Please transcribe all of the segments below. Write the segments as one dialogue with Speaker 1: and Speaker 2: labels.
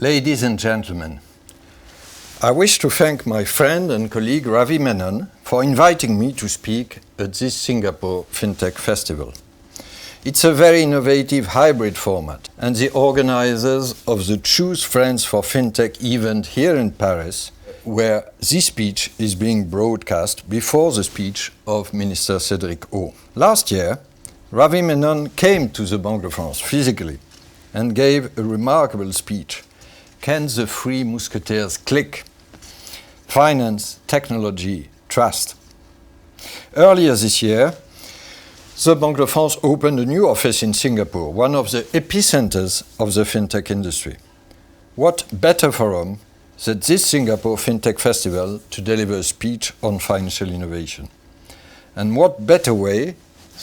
Speaker 1: Ladies and gentlemen, I wish to thank my friend and colleague Ravi Menon for inviting me to speak at this Singapore Fintech Festival. It's a very innovative hybrid format, and the organizers of the Choose Friends for Fintech event here in Paris, where this speech is being broadcast before the speech of Minister Cédric O. Last year, Ravi Menon came to the Banque de France physically and gave a remarkable speech. Can the three musketeers click? Finance, technology, trust. Earlier this year, the Banque de France opened a new office in Singapore, one of the epicenters of the fintech industry. What better forum than this Singapore Fintech Festival to deliver a speech on financial innovation? And what better way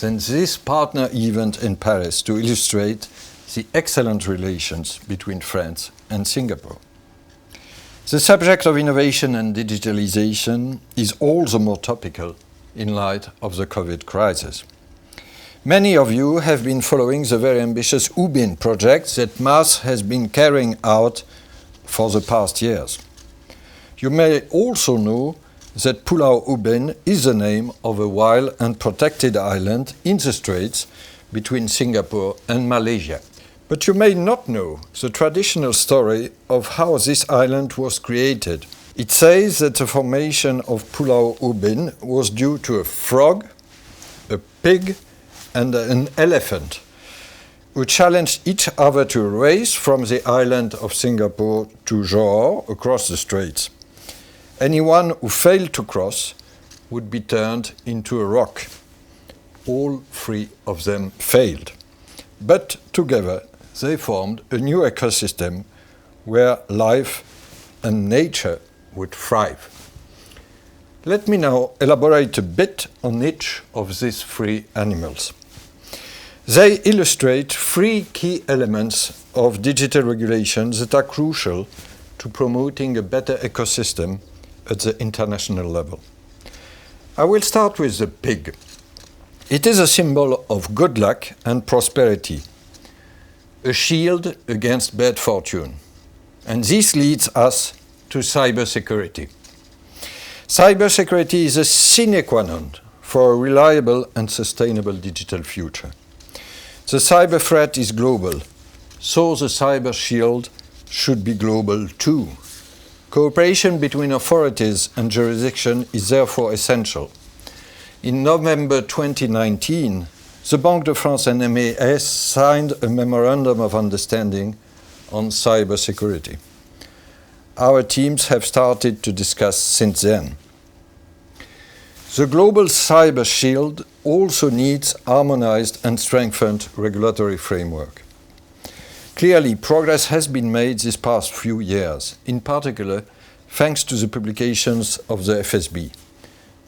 Speaker 1: than this partner event in Paris to illustrate the excellent relations between France and Singapore? The subject of innovation and digitalization is all the more topical in light of the COVID crisis. Many of you have been following the very ambitious UBIN project that MAS has been carrying out for the past years. You may also know that Pulau Ubin is the name of a wild and protected island in the Straits between Singapore and Malaysia. But you may not know the traditional story of how this island was created. It says that the formation of Pulau Ubin was due to a frog, a pig, and an elephant, who challenged each other to a race from the island of Singapore to Johor across the Straits. Anyone who failed to cross would be turned into a rock. All three of them failed. But together they formed a new ecosystem where life and nature would thrive. Let me now elaborate a bit on each of these three animals. They illustrate three key elements of digital regulation that are crucial to promoting a better ecosystem at the international level. I will start with the pig. It is a symbol of good luck and prosperity, a shield against bad fortune. And this leads us to cybersecurity. Cybersecurity is a sine qua non for a reliable and sustainable digital future. The cyber threat is global, so the cyber shield should be global too. Cooperation between authorities and jurisdiction is therefore essential. In November 2019, the Banque de France and MAS signed a memorandum of understanding on cybersecurity. Our teams have started to discuss since then. The global cyber shield also needs harmonized and strengthened regulatory framework. Clearly, progress has been made these past few years, in particular thanks to the publications of the FSB,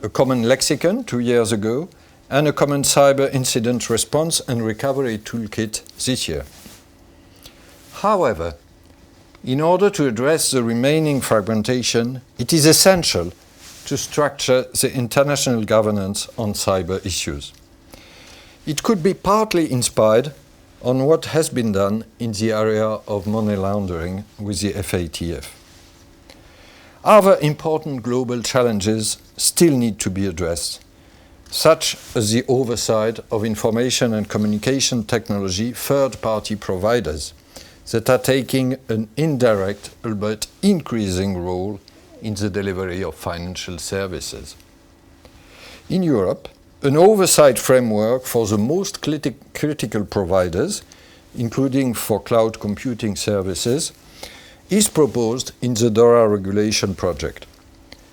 Speaker 1: a common lexicon 2 years ago, and a common cyber incident response and recovery toolkit this year. However, in order to address the remaining fragmentation, it is essential to structure the international governance on cyber issues. It could be partly inspired on what has been done in the area of money laundering with the FATF. Other important global challenges still need to be addressed, such as the oversight of information and communication technology third-party providers that are taking an indirect but increasing role in the delivery of financial services. In Europe, an oversight framework for the most critical providers, including for cloud computing services, is proposed in the DORA regulation project.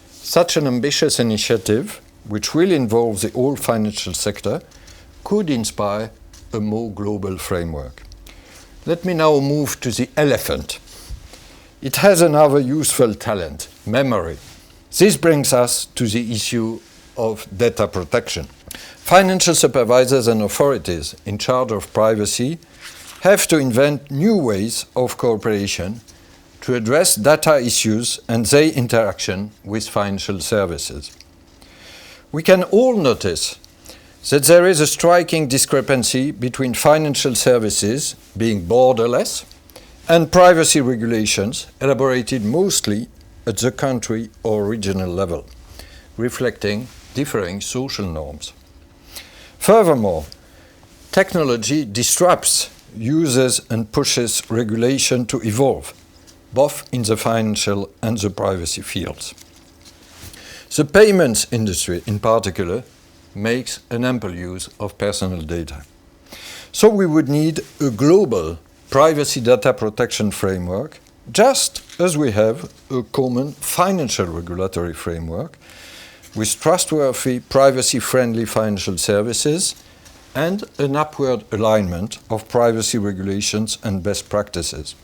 Speaker 1: Such an ambitious initiative, which will involve the whole financial sector, could inspire a more global framework. Let me now move to the elephant. It has another useful talent, memory. This brings us to the issue of data protection. Financial supervisors and authorities in charge of privacy have to invent new ways of cooperation to address data issues and their interaction with financial services. We can all notice that there is a striking discrepancy between financial services being borderless and privacy regulations elaborated mostly at the country or regional level, reflecting differing social norms. Furthermore, technology disrupts users and pushes regulation to evolve, both in the financial and the privacy fields. The payments industry, in particular, makes an ample use of personal data. So we would need a global privacy data protection framework, just as we have a common financial regulatory framework with trustworthy, privacy-friendly financial services and an upward alignment of privacy regulations and best practices.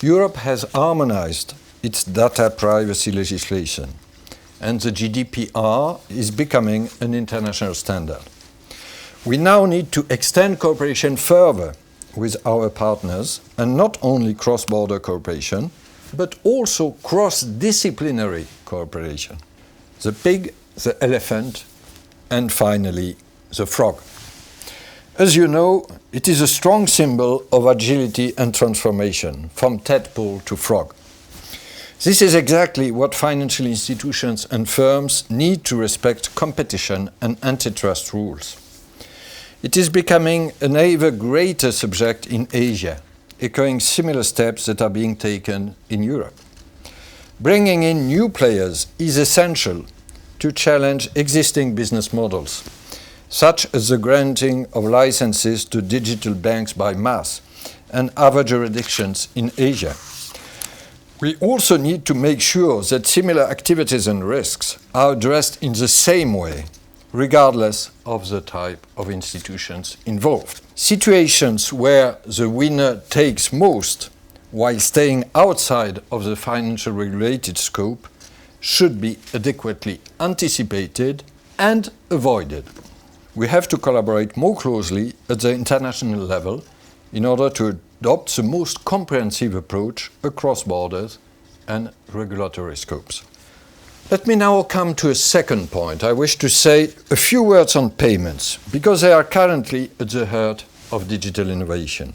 Speaker 1: Europe has harmonized its data privacy legislation, and the GDPR is becoming an international standard. We now need to extend cooperation further with our partners, and not only cross-border cooperation, but also cross-disciplinary cooperation. The pig, the elephant, and finally, the frog. As you know, it is a strong symbol of agility and transformation, from tadpole to frog. This is exactly what financial institutions and firms need to respect competition and antitrust rules. It is becoming an ever greater subject in Asia, echoing similar steps that are being taken in Europe. Bringing in new players is essential to challenge existing business models, such as the granting of licenses to digital banks by mass and other jurisdictions in Asia. We also need to make sure that similar activities and risks are addressed in the same way, regardless of the type of institutions involved. Situations where the winner takes most while staying outside of the financial regulated scope should be adequately anticipated and avoided. We have to collaborate more closely at the international level in order to adopt the most comprehensive approach across borders and regulatory scopes. Let me now come to a second point. I wish to say a few words on payments, because they are currently at the heart of digital innovation.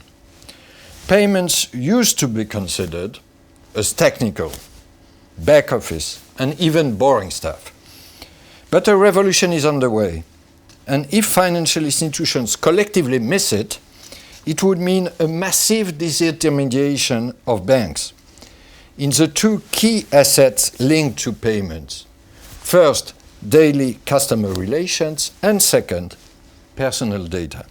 Speaker 1: Payments used to be considered as technical, back office, and even boring stuff. But a revolution is underway, and if financial institutions collectively miss it, it would mean a massive disintermediation of banks in the two key assets linked to payments. First, daily customer relations, and second, personal data.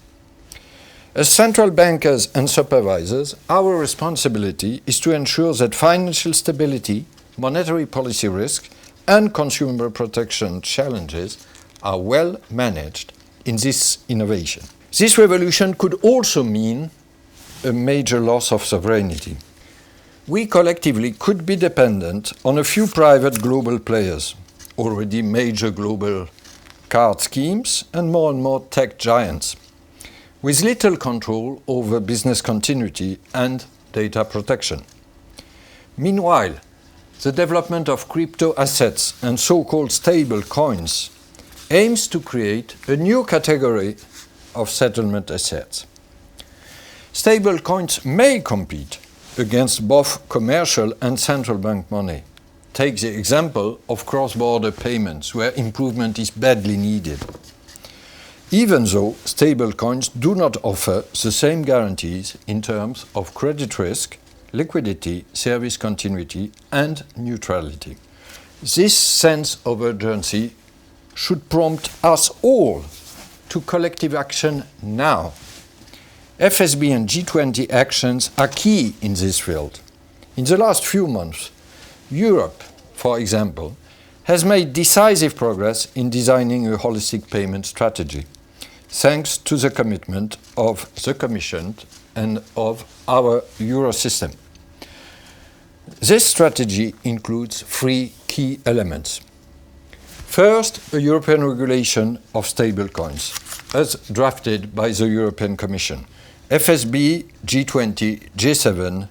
Speaker 1: As central bankers and supervisors, our responsibility is to ensure that financial stability, monetary policy risk, and consumer protection challenges are well managed in this innovation. This revolution could also mean a major loss of sovereignty. We collectively could be dependent on a few private global players, already major global card schemes and more tech giants, with little control over business continuity and data protection. Meanwhile, the development of crypto assets and so-called stable coins aims to create a new category of settlement assets. Stable coins may compete against both commercial and central bank money. Take the example of cross-border payments, where improvement is badly needed. Even though stable coins do not offer the same guarantees in terms of credit risk, liquidity, service continuity, and neutrality. This sense of urgency should prompt us all to collective action now. FSB and G20 actions are key in this field. In the last few months, Europe, for example, has made decisive progress in designing a holistic payment strategy, thanks to the commitment of the Commission and of our Eurosystem. This strategy includes three key elements. First, a European regulation of stablecoins, as drafted by the European Commission. FSB, G20, G7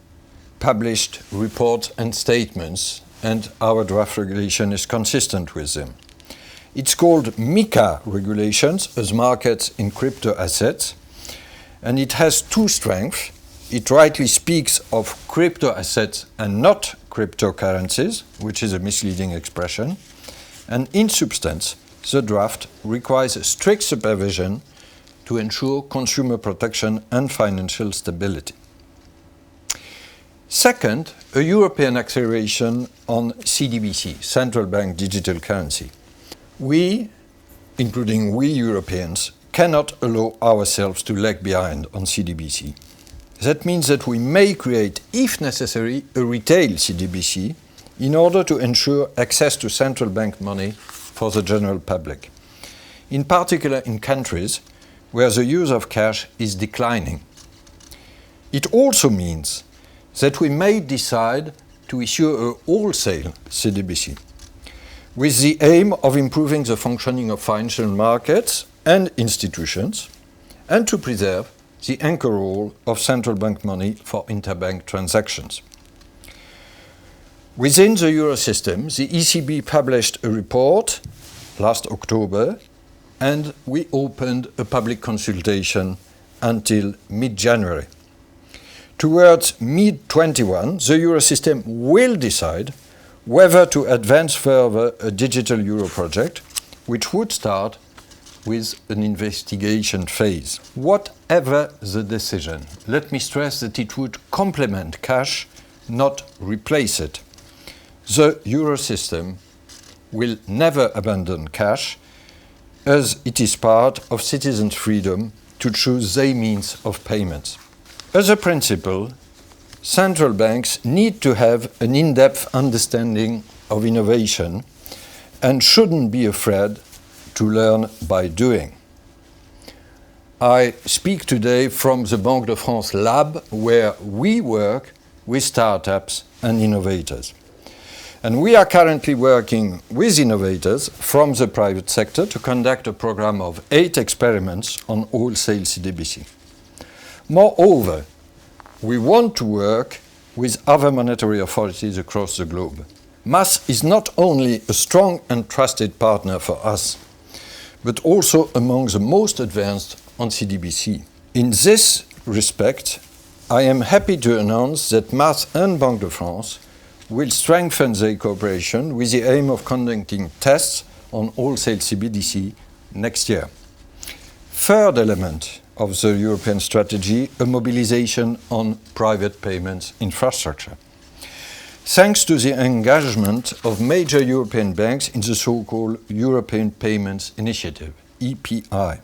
Speaker 1: published reports and statements, and our draft regulation is consistent with them. It's called MiCA regulations, as markets in crypto assets, and it has two strengths. it rightly speaks of crypto assets and not cryptocurrencies, which is a misleading expression. And in substance, the draft requires a strict supervision to ensure consumer protection and financial stability. Second, a European acceleration on CDBC, Central Bank Digital Currency. We, including we Europeans, cannot allow ourselves to lag behind on CDBC. That means that we may create, if necessary, a retail CDBC in order to ensure access to central bank money for the general public, in particular in countries where the use of cash is declining. It also means that we may decide to issue a wholesale CDBC with the aim of improving the functioning of financial markets and institutions and to preserve the anchor role of central bank money for interbank transactions. Within the Eurosystem, the ECB published a report last October, and we opened a public consultation until mid-January. Towards mid-21, the Eurosystem will decide whether to advance further a digital euro project, which would start with an investigation phase. Whatever the decision, let me stress that it would complement cash, not replace it. The Eurosystem will never abandon cash, as it is part of citizens' freedom to choose their means of payments. As a principle, central banks need to have an in-depth understanding of innovation and shouldn't be afraid to learn by doing. I speak today from the Banque de France lab, where we work with startups and innovators. And we are currently working with innovators from the private sector to conduct a program of 8 experiments on wholesale CDBC. Moreover, we want to work with other monetary authorities across the globe. MAS is not only a strong and trusted partner for us, but also among the most advanced on CDBC. In this respect, I am happy to announce that MAS and Banque de France will strengthen their cooperation with the aim of conducting tests on wholesale CBDC next year. Third element of the European strategy, a mobilization on private payments infrastructure. Thanks to the engagement of major European banks in the so-called European Payments Initiative, EPI,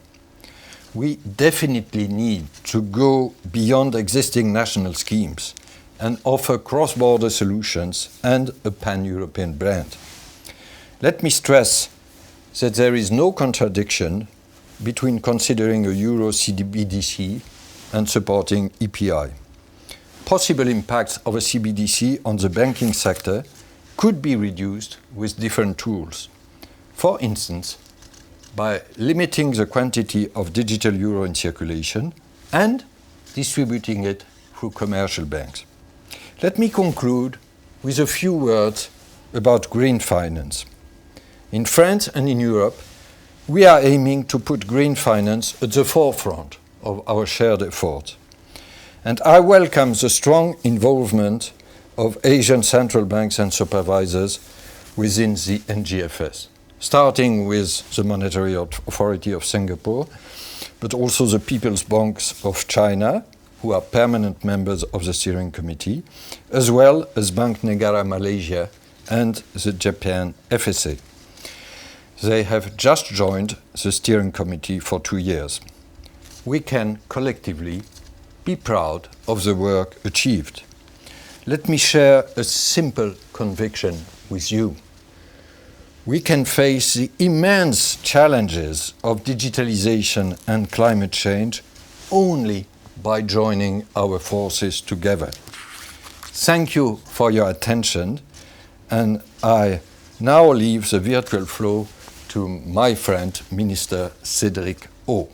Speaker 1: we definitely need to go beyond existing national schemes and offer cross-border solutions and a pan-European brand. Let me stress that there is no contradiction between considering a Euro CBDC and supporting EPI. Possible impacts of a CBDC on the banking sector could be reduced with different tools. For instance, by limiting the quantity of digital euro in circulation and distributing it through commercial banks. Let me conclude with a few words about green finance. In France and in Europe, we are aiming to put green finance at the forefront of our shared effort. And I welcome the strong involvement of Asian central banks and supervisors within the NGFS, starting with the Monetary Authority of Singapore, but also the People's Banks of China, who are permanent members of the steering committee, as well as Bank Negara Malaysia and the Japan FSA. They have just joined the steering committee for 2 years. We can collectively be proud of the work achieved. Let me share a simple conviction with you. We can face the immense challenges of digitalization and climate change only by joining our forces together. Thank you for your attention, and I now leave the virtual floor to my friend, Minister Cédric O.